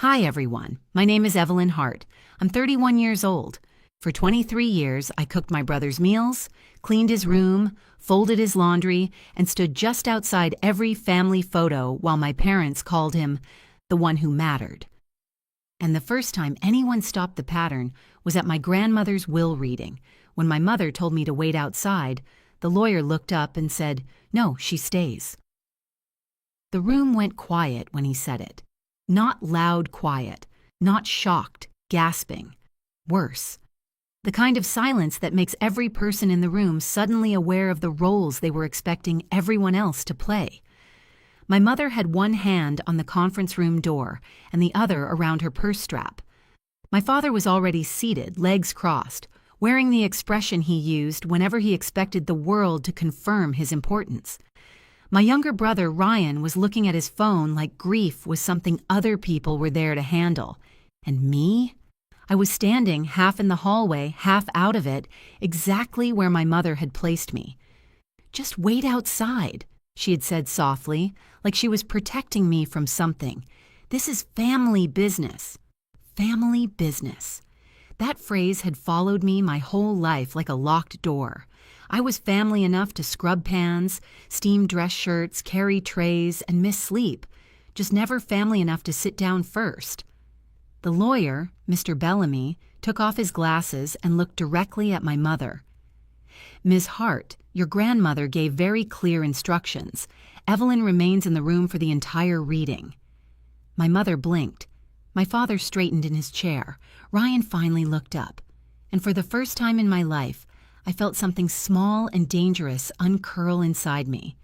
Hi everyone, my name is Evelyn Hart. I'm 31 years old. For 23 years, I cooked my brother's meals, cleaned his room, folded his laundry, and stood just outside every family photo while my parents called him the one who mattered. And the first time anyone stopped the pattern was at my grandmother's will reading. When my mother told me to wait outside, the lawyer looked up and said, "No, she stays." The room went quiet when he said it. Not loud quiet, not shocked, gasping. Worse. The kind of silence that makes every person in the room suddenly aware of the roles they were expecting everyone else to play. My mother had one hand on the conference room door and the other around her purse strap. My father was already seated, legs crossed, wearing the expression he used whenever he expected the world to confirm his importance. My younger brother, Ryan, was looking at his phone like grief was something other people were there to handle. And me? I was standing half in the hallway, half out of it, exactly where my mother had placed me. "Just wait outside," she had said softly, like she was protecting me from something. "This is family business." Family business. That phrase had followed me my whole life like a locked door. I was family enough to scrub pans, steam dress shirts, carry trays, and miss sleep, just never family enough to sit down first. The lawyer, Mr. Bellamy, took off his glasses and looked directly at my mother. "Ms. Hart, your grandmother gave very clear instructions. Evelyn remains in the room for the entire reading." My mother blinked. My father straightened in his chair. Ryan finally looked up. And for the first time in my life, I felt something small and dangerous uncurl inside me.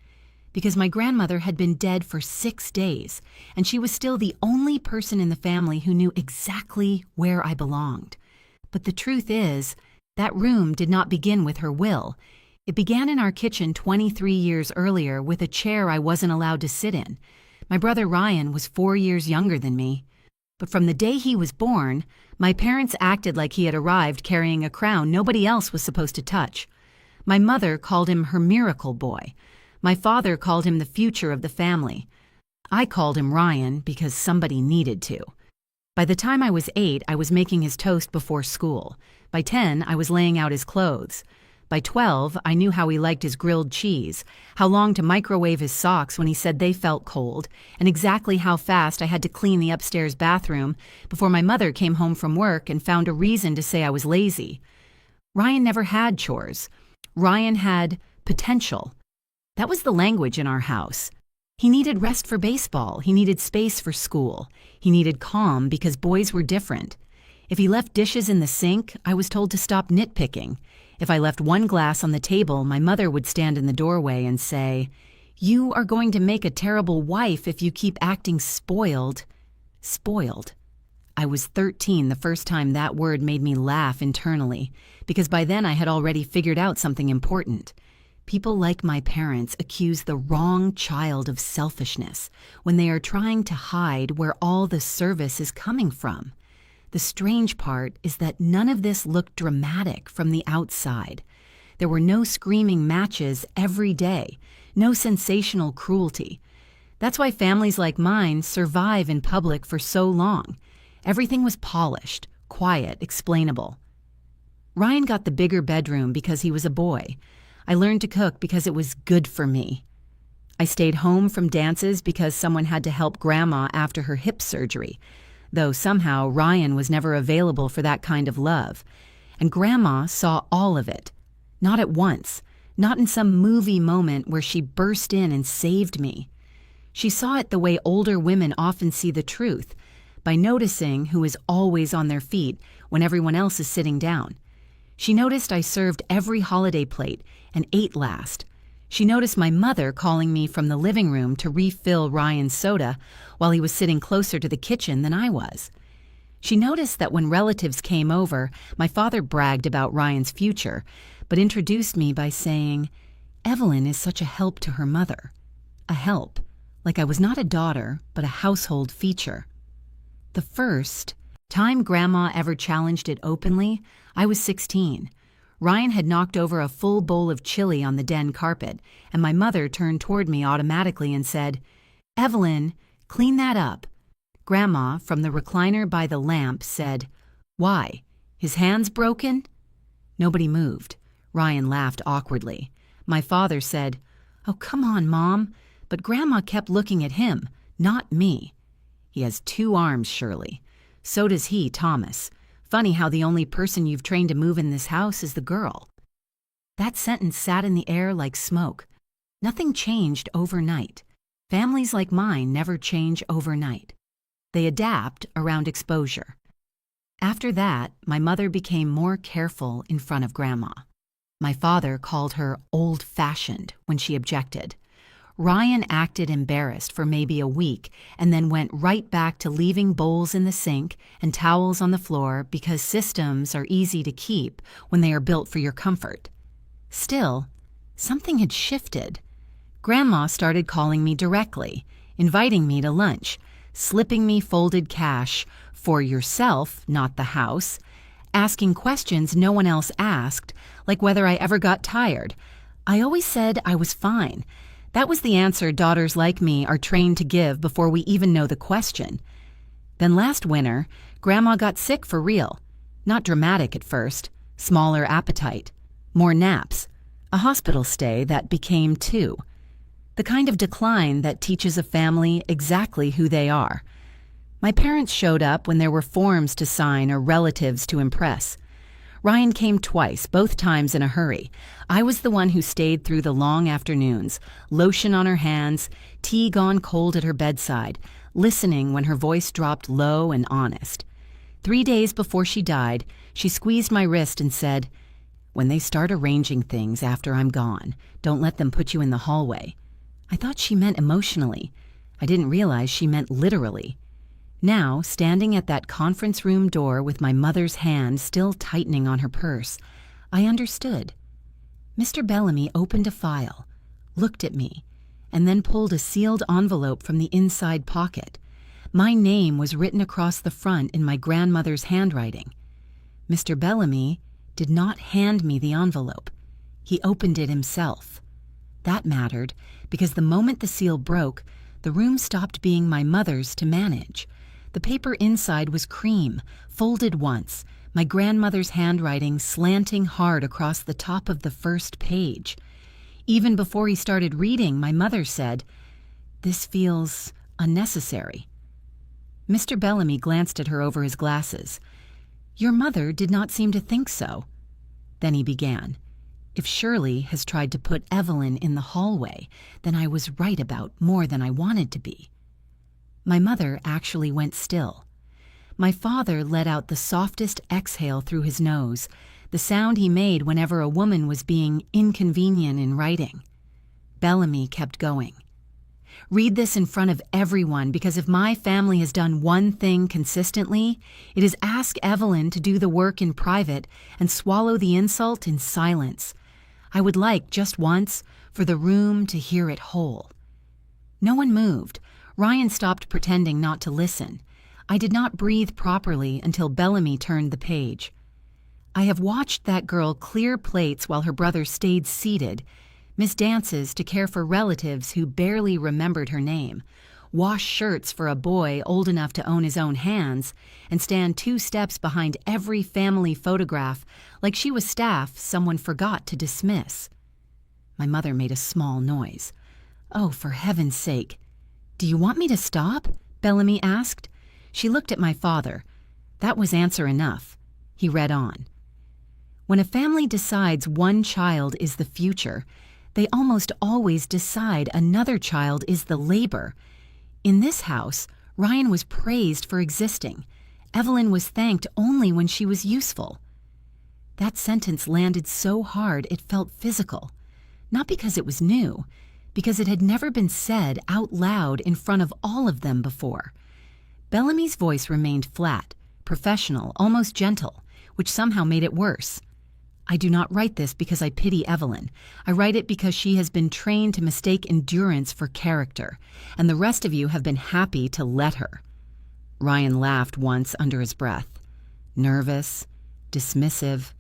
Because my grandmother had been dead for 6 days, and she was still the only person in the family who knew exactly where I belonged. But the truth is, that room did not begin with her will. It began in our kitchen 23 years earlier with a chair I wasn't allowed to sit in. My brother Ryan was 4 years younger than me. But from the day he was born, my parents acted like he had arrived carrying a crown nobody else was supposed to touch. My mother called him her miracle boy. My father called him the future of the family. I called him Ryan because somebody needed to. By the time I was 8, I was making his toast before school. By 10, I was laying out his clothes. By 12, I knew how he liked his grilled cheese, how long to microwave his socks when he said they felt cold, and exactly how fast I had to clean the upstairs bathroom before my mother came home from work and found a reason to say I was lazy. Ryan never had chores. Ryan had potential. That was the language in our house. He needed rest for baseball. He needed space for school. He needed calm because boys were different. If he left dishes in the sink, I was told to stop nitpicking. If I left one glass on the table, my mother would stand in the doorway and say, "You are going to make a terrible wife if you keep acting spoiled." Spoiled. I was 13 the first time that word made me laugh internally, because by then I had already figured out something important. People like my parents accuse the wrong child of selfishness when they are trying to hide where all the service is coming from. The strange part is that none of this looked dramatic from the outside. There were no screaming matches every day, no sensational cruelty. That's why families like mine survive in public for so long. Everything was polished, quiet, explainable. Ryan got the bigger bedroom because he was a boy. I learned to cook because it was good for me. I stayed home from dances because someone had to help Grandma after her hip surgery. Though somehow Ryan was never available for that kind of love. And Grandma saw all of it. Not at once, not in some movie moment where she burst in and saved me. She saw it the way older women often see the truth, by noticing who is always on their feet when everyone else is sitting down. She noticed I served every holiday plate and ate last. She noticed my mother calling me from the living room to refill Ryan's soda while he was sitting closer to the kitchen than I was. She noticed that when relatives came over, my father bragged about Ryan's future, but introduced me by saying, "Evelyn is such a help to her mother." A help, like I was not a daughter, but a household feature. The first time Grandma ever challenged it openly, I was 16. Ryan had knocked over a full bowl of chili on the den carpet, and my mother turned toward me automatically and said, "Evelyn, clean that up." Grandma, from the recliner by the lamp, said, "Why? His hand's broken?" Nobody moved. Ryan laughed awkwardly. My father said, "Oh, come on, Mom." But Grandma kept looking at him, not me. "He has 2 arms, Shirley. So does he, Thomas. Funny how the only person you've trained to move in this house is the girl." That sentence sat in the air like smoke. Nothing changed overnight. Families like mine never change overnight. They adapt around exposure. After that, my mother became more careful in front of Grandma. My father called her old-fashioned when she objected. Ryan acted embarrassed for maybe a week and then went right back to leaving bowls in the sink and towels on the floor because systems are easy to keep when they are built for your comfort. Still, something had shifted. Grandma started calling me directly, inviting me to lunch, slipping me folded cash for yourself, not the house, asking questions no one else asked, like whether I ever got tired. I always said I was fine. That was the answer daughters like me are trained to give before we even know the question. Then last winter, Grandma got sick for real. Not dramatic at first, smaller appetite, more naps, a hospital stay that became 2. The kind of decline that teaches a family exactly who they are. My parents showed up when there were forms to sign or relatives to impress. Ryan came twice, both times in a hurry. I was the one who stayed through the long afternoons, lotion on her hands, tea gone cold at her bedside, listening when her voice dropped low and honest. 3 days before she died, she squeezed my wrist and said, "When they start arranging things after I'm gone, don't let them put you in the hallway." I thought she meant emotionally. I didn't realize she meant literally. Now, standing at that conference room door with my mother's hand still tightening on her purse, I understood. Mr. Bellamy opened a file, looked at me, and then pulled a sealed envelope from the inside pocket. My name was written across the front in my grandmother's handwriting. Mr. Bellamy did not hand me the envelope. He opened it himself. That mattered because the moment the seal broke, the room stopped being my mother's to manage. The paper inside was cream, folded once, my grandmother's handwriting slanting hard across the top of the first page. Even before he started reading, my mother said, "This feels unnecessary." Mr. Bellamy glanced at her over his glasses. "Your mother did not seem to think so." Then he began. "If Shirley has tried to put Evelyn in the hallway, then I was right about more than I wanted to be." My mother actually went still. My father let out the softest exhale through his nose, the sound he made whenever a woman was being inconvenient in writing. Bellamy kept going. "Read this in front of everyone, because if my family has done one thing consistently, it is ask Evelyn to do the work in private and swallow the insult in silence. I would like, just once, for the room to hear it whole." No one moved. Ryan stopped pretending not to listen. I did not breathe properly until Bellamy turned the page. "I have watched that girl clear plates while her brother stayed seated, miss dances to care for relatives who barely remembered her name, wash shirts for a boy old enough to own his own hands, and stand 2 steps behind every family photograph like she was staff someone forgot to dismiss." My mother made a small noise. "Oh, for heaven's sake. Do you want me to stop?" Bellamy asked. She looked at my father. That was answer enough. He read on. "When a family decides one child is the future, they almost always decide another child is the labor. In this house, Ryan was praised for existing. Evelyn was thanked only when she was useful." That sentence landed so hard it felt physical. Not because it was new, because it had never been said out loud in front of all of them before. Bellamy's voice remained flat, professional, almost gentle, which somehow made it worse. "I do not write this because I pity Evelyn. I write it because she has been trained to mistake endurance for character, and the rest of you have been happy to let her." Ryan laughed once under his breath. Nervous, dismissive.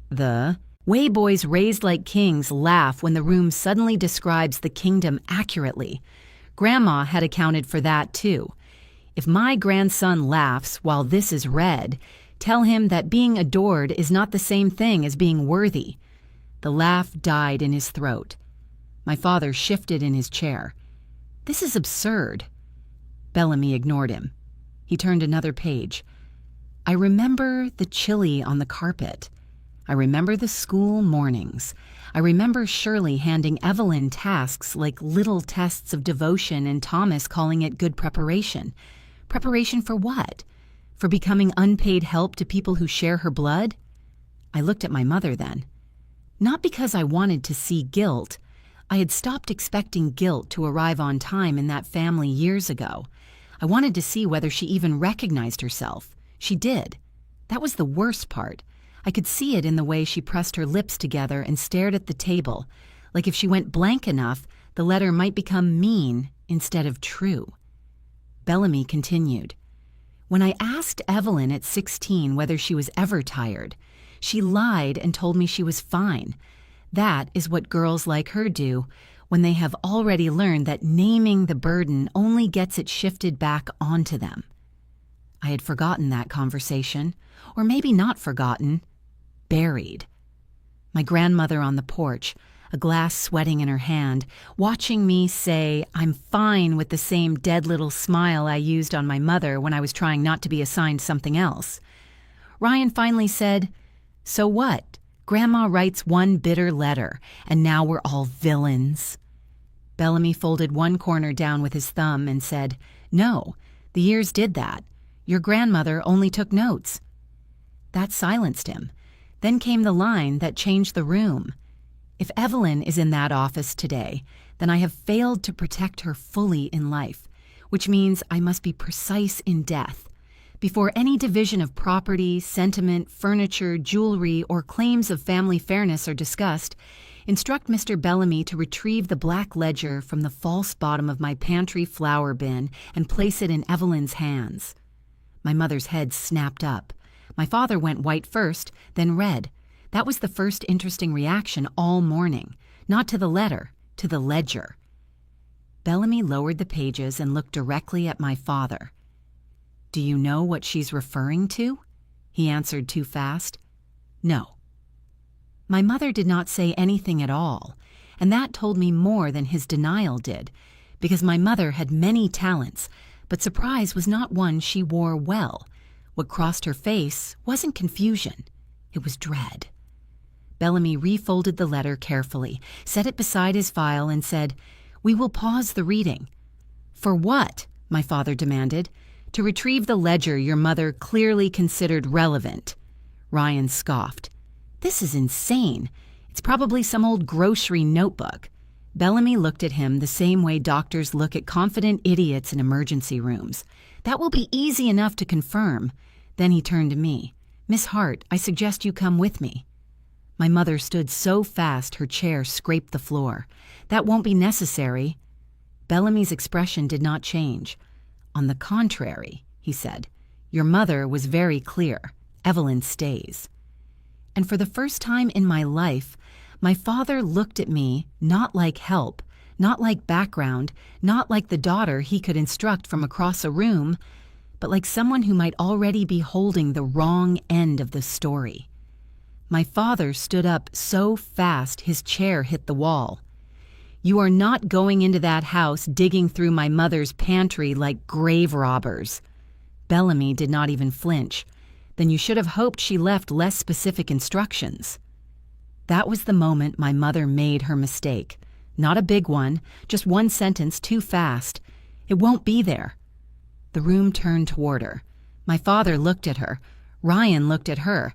The way boys raised like kings laugh when the room suddenly describes the kingdom accurately. Grandma had accounted for that too. If my grandson laughs while this is read, tell him that being adored is not the same thing as being worthy." The laugh died in his throat. My father shifted in his chair. "This is absurd." Bellamy ignored him. He turned another page. "I remember the chili on the carpet. I remember the school mornings. I remember Shirley handing Evelyn tasks like little tests of devotion and Thomas calling it good preparation. Preparation for what? For becoming unpaid help to people who share her blood?" I looked at my mother then. Not because I wanted to see guilt. I had stopped expecting guilt to arrive on time in that family years ago. I wanted to see whether she even recognized herself. She did. That was the worst part. I could see it in the way she pressed her lips together and stared at the table, like if she went blank enough, the letter might become mean instead of true. Bellamy continued. "When I asked Evelyn at 16 whether she was ever tired, she lied and told me she was fine. That is what girls like her do when they have already learned that naming the burden only gets it shifted back onto them." I had forgotten that conversation, or maybe not forgotten. Buried. My grandmother on the porch, a glass sweating in her hand, watching me say, "I'm fine," with the same dead little smile I used on my mother when I was trying not to be assigned something else. Ryan finally said, "So what? Grandma writes one bitter letter, and now we're all villains." Bellamy folded one corner down with his thumb and said, "No, the years did that. Your grandmother only took notes." That silenced him. Then came the line that changed the room. If Evelyn is in that office today, then I have failed to protect her fully in life, which means I must be precise in death. Before any division of property, sentiment, furniture, jewelry, or claims of family fairness are discussed, instruct Mr. Bellamy to retrieve the black ledger from the false bottom of my pantry flour bin and place it in Evelyn's hands. My mother's head snapped up. My father went white first, then red. That was the first interesting reaction all morning. Not to the letter, to the ledger. Bellamy lowered the pages and looked directly at my father. "Do you know what she's referring to?" He answered too fast. "No." My mother did not say anything at all, and that told me more than his denial did, because my mother had many talents, but surprise was not one she wore well. What crossed her face wasn't confusion. It was dread. Bellamy refolded the letter carefully, set it beside his file, and said, "We will pause the reading." "For what?" my father demanded. "To retrieve the ledger your mother clearly considered relevant." Ryan scoffed. "This is insane. It's probably some old grocery notebook." Bellamy looked at him the same way doctors look at confident idiots in emergency rooms. "That will be easy enough to confirm." Then he turned to me. "Miss Hart, I suggest you come with me." My mother stood so fast her chair scraped the floor. "That won't be necessary." Bellamy's expression did not change. "On the contrary," he said, "your mother was very clear. Evelyn stays." And for the first time in my life, my father looked at me not like help, not like background, not like the daughter he could instruct from across a room, but like someone who might already be holding the wrong end of the story. My father stood up so fast his chair hit the wall. "You are not going into that house digging through my mother's pantry like grave robbers." Bellamy did not even flinch. "Then you should have hoped she left less specific instructions." That was the moment my mother made her mistake. Not a big one, just one sentence too fast. "It won't be there." The room turned toward her. My father looked at her. Ryan looked at her.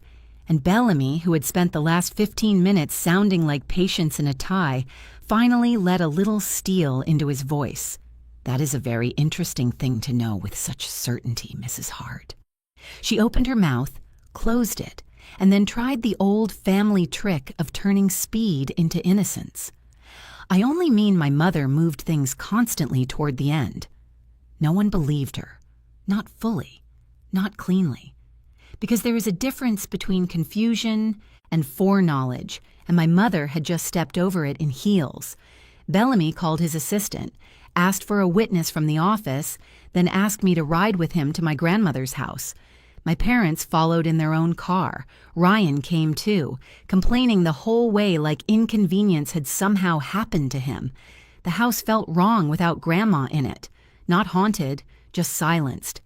And Bellamy, who had spent the last 15 minutes sounding like Patience in a tie, finally let a little steel into his voice. "That is a very interesting thing to know with such certainty, Mrs. Hart." She opened her mouth, closed it, and then tried the old family trick of turning speed into innocence. "I only mean my mother moved things constantly toward the end." No one believed her. Not fully. Not cleanly. Because there is a difference between confusion and foreknowledge, and my mother had just stepped over it in heels. Bellamy called his assistant, asked for a witness from the office, then asked me to ride with him to my grandmother's house. My parents followed in their own car. Ryan came too, complaining the whole way like inconvenience had somehow happened to him. The house felt wrong without Grandma in it. Not haunted, just silenced.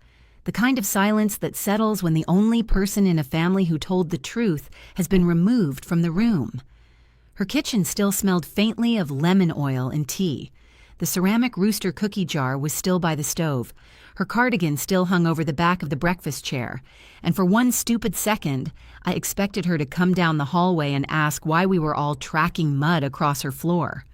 The kind of silence that settles when the only person in a family who told the truth has been removed from the room. Her kitchen still smelled faintly of lemon oil and tea. The ceramic rooster cookie jar was still by the stove. Her cardigan still hung over the back of the breakfast chair, and for one stupid second, I expected her to come down the hallway and ask why we were all tracking mud across her floor.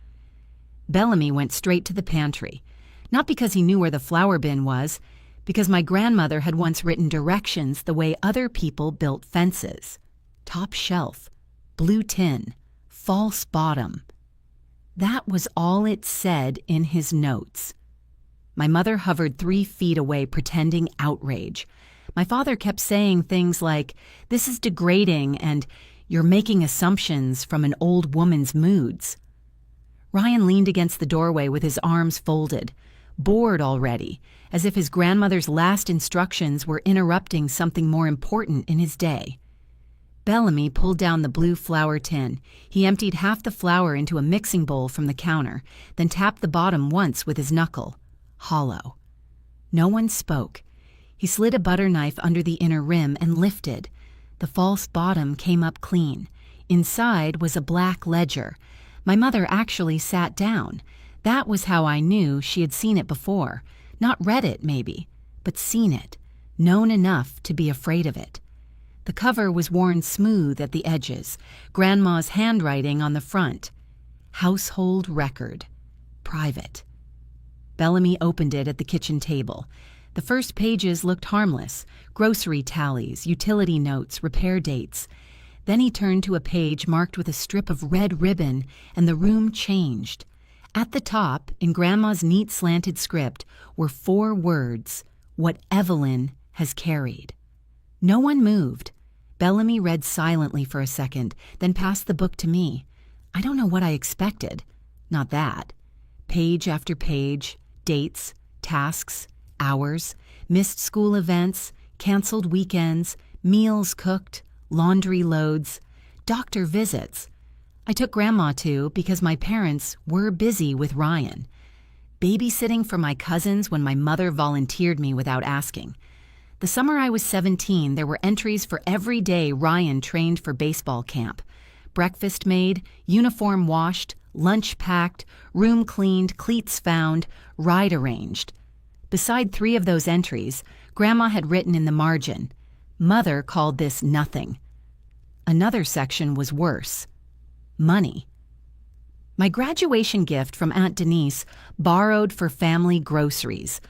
Bellamy went straight to the pantry, not because he knew where the flour bin was, because my grandmother had once written directions the way other people built fences. Top shelf, blue tin, false bottom. That was all it said in his notes. My mother hovered 3 feet away, pretending outrage. My father kept saying things like, "This is degrading," and "You're making assumptions from an old woman's moods." Ryan leaned against the doorway with his arms folded, bored already, as if his grandmother's last instructions were interrupting something more important in his day. Bellamy pulled down the blue flour tin. He emptied half the flour into a mixing bowl from the counter, then tapped the bottom once with his knuckle. Hollow. No one spoke. He slid a butter knife under the inner rim and lifted. The false bottom came up clean. Inside was a black ledger. My mother actually sat down. That was how I knew she had seen it before. Not read it, maybe, but seen it. Known enough to be afraid of it. The cover was worn smooth at the edges, Grandma's handwriting on the front. Household record. Private. Bellamy opened it at the kitchen table. The first pages looked harmless, grocery tallies, utility notes, repair dates. Then he turned to a page marked with a strip of red ribbon, and the room changed. At the top, in Grandma's neat slanted script, were 4 words, "What Evelyn has carried." No one moved. Bellamy read silently for a second, then passed the book to me. I don't know what I expected. Not that. Page after page, dates, tasks, hours, missed school events, canceled weekends, meals cooked, laundry loads, doctor visits. I took Grandma too because my parents were busy with Ryan. Babysitting for my cousins when my mother volunteered me without asking. The summer I was 17, there were entries for every day Ryan trained for baseball camp. Breakfast made, uniform washed, lunch packed, room cleaned, cleats found, ride arranged. Beside 3 of those entries, Grandma had written in the margin, "Mother called this nothing." Another section was worse. Money. My graduation gift from Aunt Denise, borrowed for family groceries.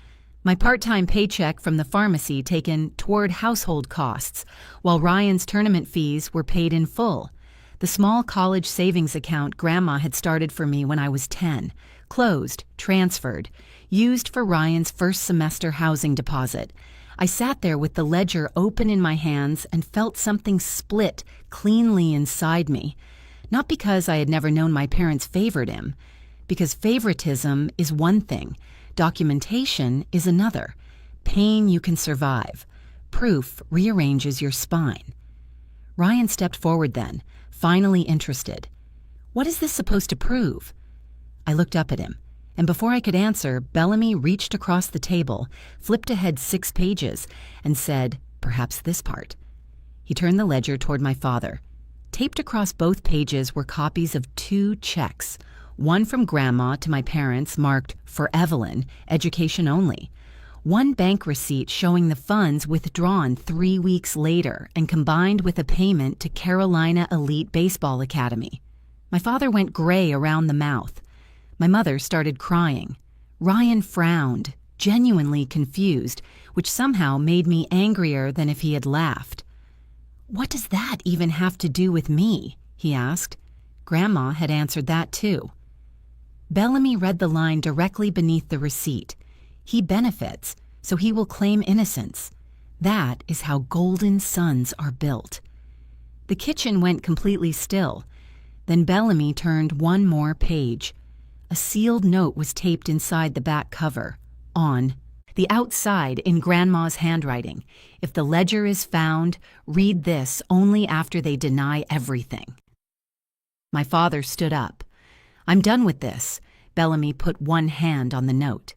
My part-time paycheck from the pharmacy taken toward household costs, while Ryan's tournament fees were paid in full. The small college savings account Grandma had started for me when I was 10, closed, transferred, used for Ryan's first semester housing deposit. I sat there with the ledger open in my hands and felt something split cleanly inside me. Not because I had never known my parents favored him, because favoritism is one thing, documentation is another. Pain you can survive. Proof rearranges your spine. Ryan stepped forward then, finally interested. What is this supposed to prove? I looked up at him, and before I could answer, Bellamy reached across the table, flipped ahead 6 pages, and said, "Perhaps this part." He turned the ledger toward my father. Taped across both pages were copies of 2 checks, one from Grandma to my parents marked "For Evelyn, education only." One bank receipt showing the funds withdrawn 3 weeks later and combined with a payment to Carolina Elite Baseball Academy. My father went gray around the mouth. My mother started crying. Ryan frowned, genuinely confused, which somehow made me angrier than if he had laughed. "What does that even have to do with me?" he asked. Grandma had answered that too. Bellamy read the line directly beneath the receipt. He benefits, so he will claim innocence. That is how golden sons are built. The kitchen went completely still. Then Bellamy turned one more page. A sealed note was taped inside the back cover. On The outside in Grandma's handwriting. If the ledger is found, read this only after they deny everything. My father stood up. I'm done with this. Bellamy put one hand on the note.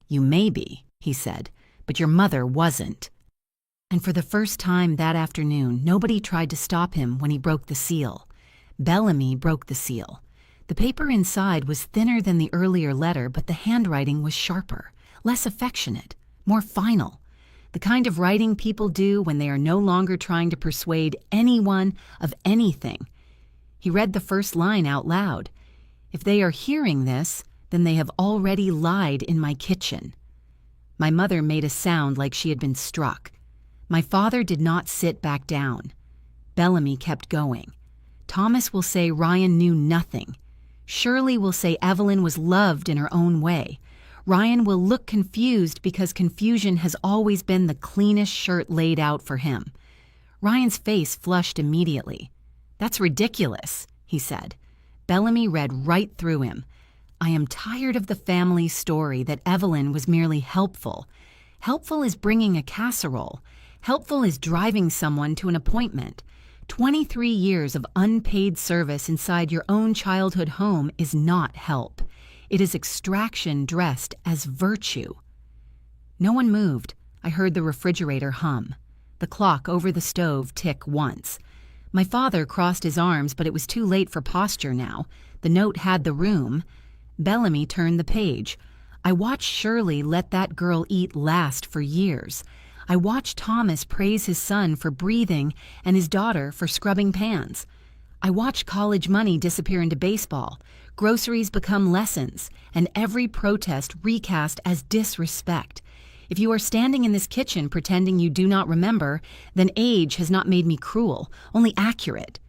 You may be, he said, but your mother wasn't. And for the first time that afternoon, nobody tried to stop him when he broke the seal. Bellamy broke the seal. The paper inside was thinner than the earlier letter, but the handwriting was sharper, less affectionate, more final. The kind of writing people do when they are no longer trying to persuade anyone of anything. He read the first line out loud. If they are hearing this, then they have already lied in my kitchen. My mother made a sound like she had been struck. My father did not sit back down. Bellamy kept going. Thomas will say Ryan knew nothing. Shirley will say Evelyn was loved in her own way. Ryan will look confused because confusion has always been the cleanest shirt laid out for him. Ryan's face flushed immediately. That's ridiculous, he said. Bellamy read right through him. I am tired of the family story that Evelyn was merely helpful. Helpful is bringing a casserole. Helpful is driving someone to an appointment. 23 years of unpaid service inside your own childhood home is not help. It is extraction dressed as virtue. No one moved. I heard the refrigerator hum. The clock over the stove tick once. My father crossed his arms, but it was too late for posture now. The note had the room. Bellamy turned the page. I watched Shirley let that girl eat last for years. I watched Thomas praise his son for breathing and his daughter for scrubbing pans. I watched college money disappear into baseball, groceries become lessons, and every protest recast as disrespect. If you are standing in this kitchen pretending you do not remember, then age has not made me cruel, only accurate.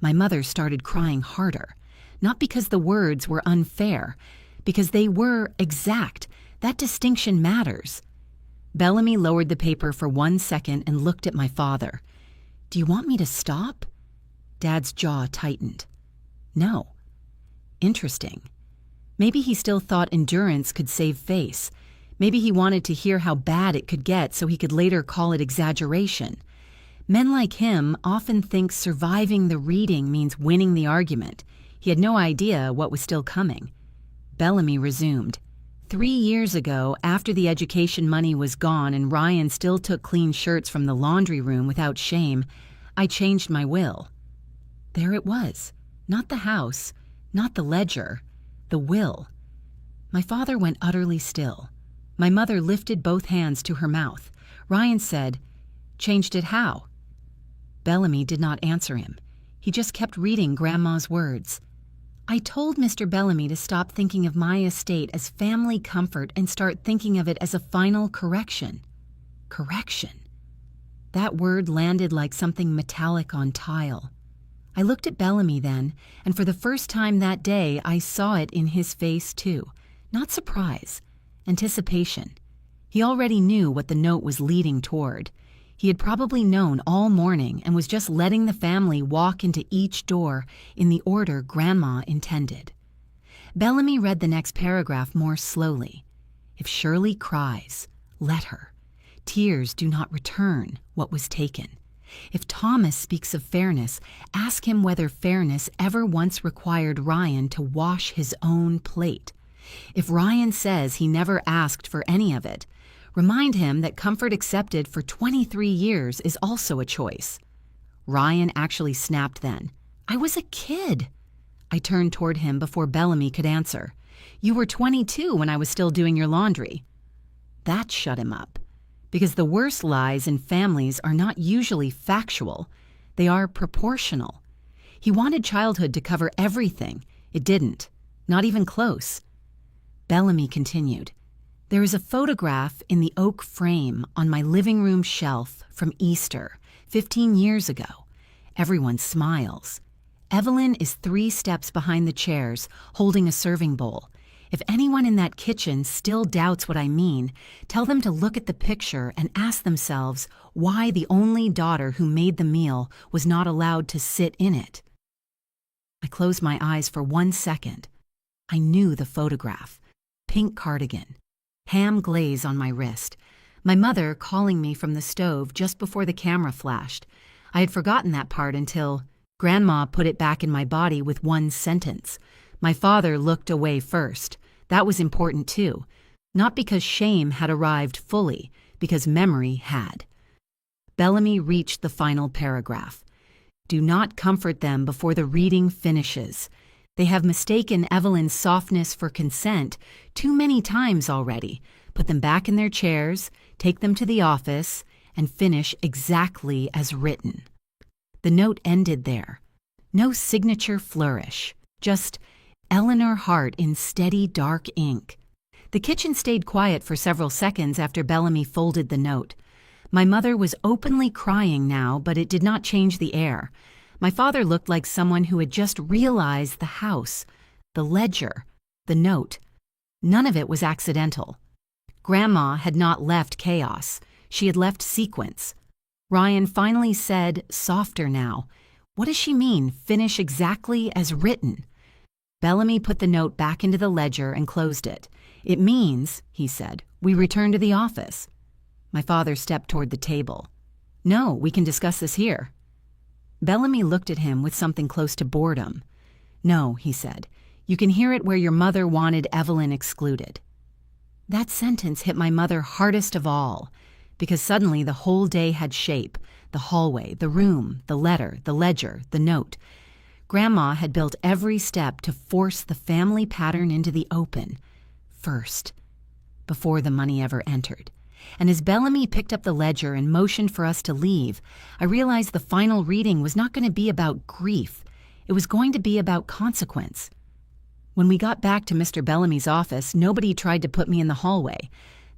My mother started crying harder, not because the words were unfair, because they were exact. That distinction matters. Bellamy lowered the paper for 1 second and looked at my father. Do you want me to stop? Dad's jaw tightened. No. Interesting. Maybe he still thought endurance could save face. Maybe he wanted to hear how bad it could get so he could later call it exaggeration. Men like him often think surviving the reading means winning the argument. He had no idea what was still coming. Bellamy resumed. 3 years ago, after the education money was gone and Ryan still took clean shirts from the laundry room without shame, I changed my will. There it was. Not the house, not the ledger, the will. My father went utterly still. My mother lifted both hands to her mouth. Ryan said, "Changed it how?" Bellamy did not answer him. He just kept reading Grandma's words. I told Mr. Bellamy to stop thinking of my estate as family comfort and start thinking of it as a final correction. Correction. That word landed like something metallic on tile. I looked at Bellamy then, and for the first time that day I saw it in his face too. Not surprise, anticipation. He already knew what the note was leading toward. He had probably known all morning and was just letting the family walk into each door in the order Grandma intended. Bellamy read the next paragraph more slowly. If Shirley cries, let her. Tears do not return what was taken. If Thomas speaks of fairness, ask him whether fairness ever once required Ryan to wash his own plate. If Ryan says he never asked for any of it, remind him that comfort accepted for 23 years is also a choice. Ryan actually snapped then. I was a kid. I turned toward him before Bellamy could answer. You were 22 when I was still doing your laundry. That shut him up. Because the worst lies in families are not usually factual. They are proportional. He wanted childhood to cover everything. It didn't. Not even close. Bellamy continued. There is a photograph in the oak frame on my living room shelf from Easter, 15 years ago. Everyone smiles. Evelyn is 3 steps behind the chairs, holding a serving bowl. If anyone in that kitchen still doubts what I mean, tell them to look at the picture and ask themselves why the only daughter who made the meal was not allowed to sit in it. I closed my eyes for 1 second. I knew the photograph. Pink cardigan. ham glaze on my wrist. My mother calling me from the stove just before the camera flashed. I had forgotten that part until Grandma put it back in my body with one sentence. My father looked away first. That was important too. Not because shame had arrived fully, because memory had. Bellamy reached the final paragraph. Do not comfort them before the reading finishes. They have mistaken Evelyn's softness for consent too many times already. Put them back in their chairs, take them to the office, and finish exactly as written. The note ended there. No signature flourish, just Eleanor Hart in steady dark ink. The kitchen stayed quiet for several seconds after Bellamy folded the note. My mother was openly crying now, but it did not change the air. My father looked like someone who had just realized the house, the ledger, the note. None of it was accidental. Grandma had not left chaos. She had left sequence. Ryan finally said, softer now, "What does she mean, finish exactly as written?" Bellamy put the note back into the ledger and closed it. "It means," he said, "we return to the office." My father stepped toward the table. "No, we can discuss this here." Bellamy looked at him with something close to boredom. "No," he said, "you can hear it where your mother wanted Evelyn excluded." That sentence hit my mother hardest of all, because suddenly the whole day had shape. The hallway, the room, the letter, the ledger, the note. Grandma had built every step to force the family pattern into the open, first, before the money ever entered. And as Bellamy picked up the ledger and motioned for us to leave, I realized the final reading was not going to be about grief. It was going to be about consequence. When we got back to Mr. Bellamy's office, nobody tried to put me in the hallway.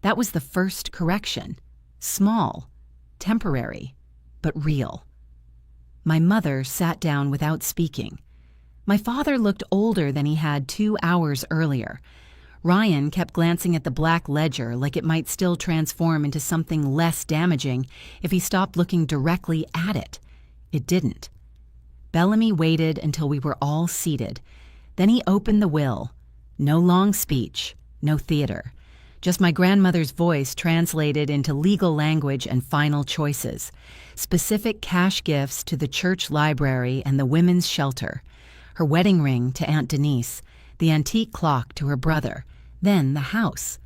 That was the first correction. Small, temporary, but real. My mother sat down without speaking. My father looked older than he had 2 hours earlier. Ryan kept glancing at the black ledger like it might still transform into something less damaging if he stopped looking directly at it. It didn't. Bellamy waited until we were all seated. Then he opened the will. No long speech, no theater. Just my grandmother's voice translated into legal language and final choices. Specific cash gifts to the church library and the women's shelter. Her wedding ring to Aunt Denise. The antique clock to her brother. Then the house.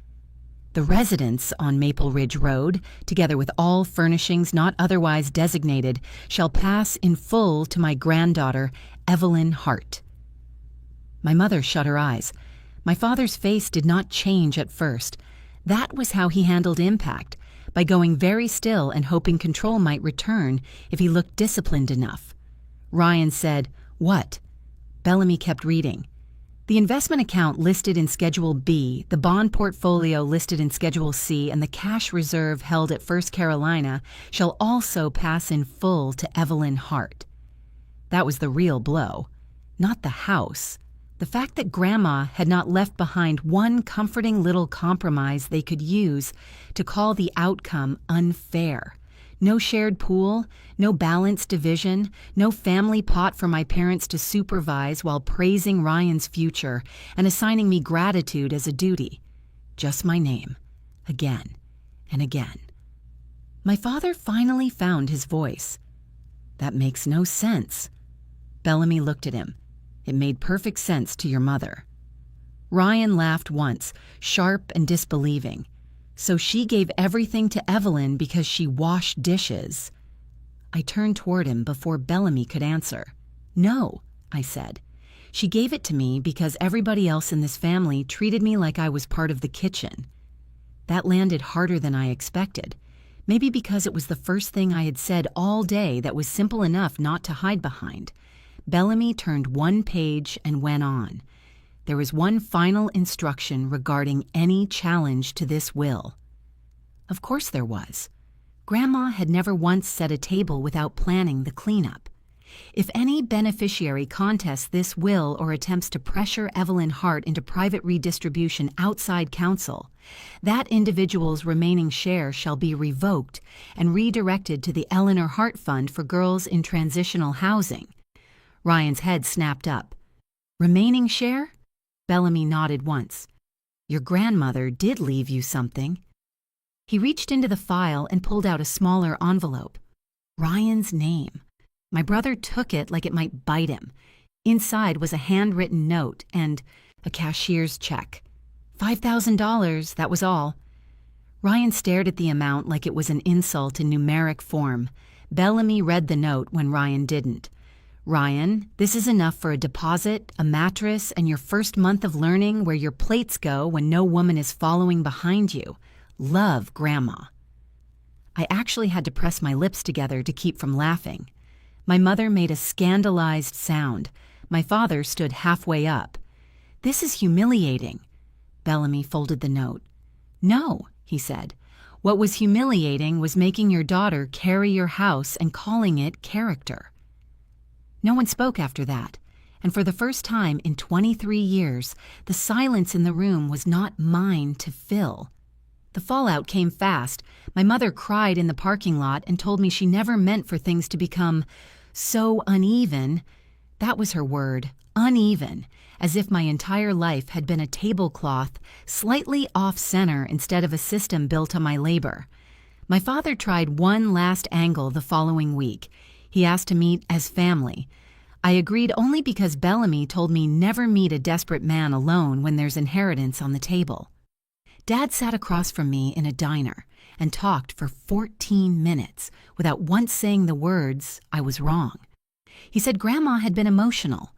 The residence on Maple Ridge Road, together with all furnishings not otherwise designated, shall pass in full to my granddaughter, Evelyn Hart. My mother shut her eyes. My father's face did not change at first. That was how he handled impact, by going very still and hoping control might return if he looked disciplined enough. Ryan said, "What?" Bellamy kept reading. The investment account listed in Schedule B, the bond portfolio listed in Schedule C, and the cash reserve held at First Carolina shall also pass in full to Evelyn Hart. That was the real blow, not the house. The fact that Grandma had not left behind one comforting little compromise they could use to call the outcome unfair. No shared pool, no balanced division, no family pot for my parents to supervise while praising Ryan's future and assigning me gratitude as a duty. Just my name, again and again. My father finally found his voice. "That makes no sense." Bellamy looked at him. "It made perfect sense to your mother." Ryan laughed once, sharp and disbelieving. "So she gave everything to Evelyn because she washed dishes." I turned toward him before Bellamy could answer. "No," I said. "She gave it to me because everybody else in this family treated me like I was part of the kitchen." That landed harder than I expected. Maybe because it was the first thing I had said all day that was simple enough not to hide behind. Bellamy turned one page and went on. There was one final instruction regarding any challenge to this will. Of course there was. Grandma had never once set a table without planning the cleanup. If any beneficiary contests this will or attempts to pressure Evelyn Hart into private redistribution outside council, that individual's remaining share shall be revoked and redirected to the Eleanor Hart Fund for Girls in Transitional Housing. Ryan's head snapped up. "Remaining share?" Bellamy nodded once. Your grandmother did leave you something." He reached into the file and pulled out a smaller envelope. Ryan's name. My brother took it like it might bite him. Inside was a handwritten note and a cashier's check. $5,000, that was all. Ryan stared at the amount like it was an insult in numeric form. Bellamy read the note when Ryan didn't. "Ryan, this is enough for a deposit, a mattress, and your first month of learning where your plates go when no woman is following behind you. Love, Grandma." I actually had to press my lips together to keep from laughing. My mother made a scandalized sound. My father stood halfway up. "This is humiliating." Bellamy folded the note. "No," he said. "What was humiliating was making your daughter carry your house and calling it character." No one spoke after that, and for the first time in 23 years, the silence in the room was not mine to fill. The fallout came fast. My mother cried in the parking lot and told me she never meant for things to become so uneven. That was her word, uneven, as if my entire life had been a tablecloth slightly off-center instead of a system built on my labor. My father tried one last angle the following week. He asked to meet as family. I agreed only because Bellamy told me never meet a desperate man alone when there's inheritance on the table. Dad sat across from me in a diner and talked for 14 minutes without once saying the words, "I was wrong." He said Grandma had been emotional,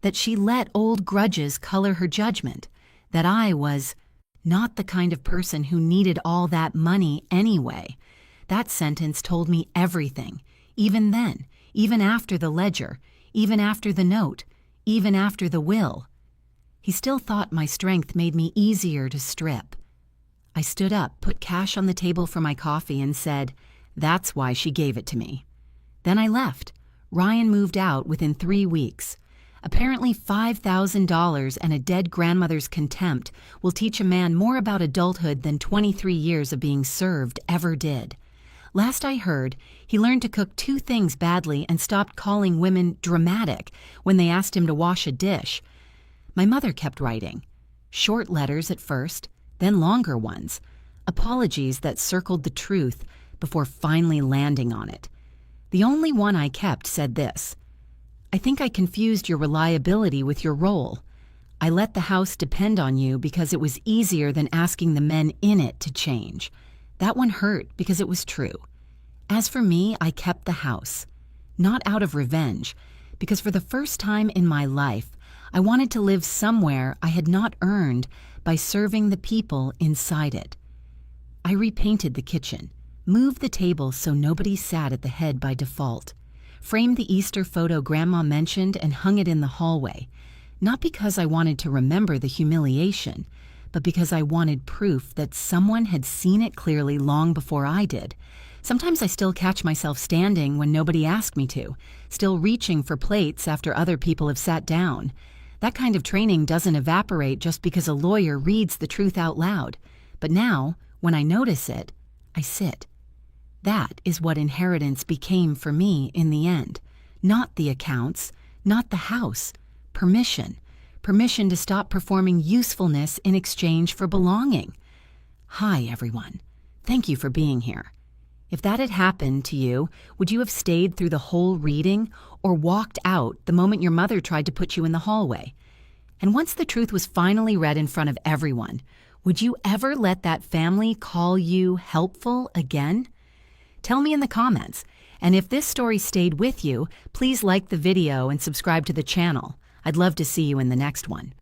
that she let old grudges color her judgment, that I was not the kind of person who needed all that money anyway. That sentence told me everything, even then, even after the ledger, even after the note, even after the will. He still thought my strength made me easier to strip. I stood up, put cash on the table for my coffee, and said, "That's why she gave it to me." Then I left. Ryan moved out within 3 weeks. Apparently $5,000 and a dead grandmother's contempt will teach a man more about adulthood than 23 years of being served ever did. Last I heard, he learned to cook 2 things badly and stopped calling women dramatic when they asked him to wash a dish. My mother kept writing. Short letters at first, then longer ones. Apologies that circled the truth before finally landing on it. The only one I kept said this: "I think I confused your reliability with your role. I let the house depend on you because it was easier than asking the men in it to change. That one hurt because it was true. As for me, I kept the house. Not out of revenge, because for the first time in my life, I wanted to live somewhere I had not earned by serving the people inside it. I repainted the kitchen, moved the table so nobody sat at the head by default, framed the Easter photo Grandma mentioned and hung it in the hallway, not because I wanted to remember the humiliation, but because I wanted proof that someone had seen it clearly long before I did. Sometimes I still catch myself standing when nobody asked me to, still reaching for plates after other people have sat down. That kind of training doesn't evaporate just because a lawyer reads the truth out loud. But now, when I notice it, I sit. That is what inheritance became for me in the end. Not the accounts, not the house. Permission. Permission to stop performing usefulness in exchange for belonging. Hi, everyone. Thank you for being here. If that had happened to you, would you have stayed through the whole reading or walked out the moment your mother tried to put you in the hallway? And once the truth was finally read in front of everyone, would you ever let that family call you helpful again? Tell me in the comments. And if this story stayed with you, please like the video and subscribe to the channel. I'd love to see you in the next one.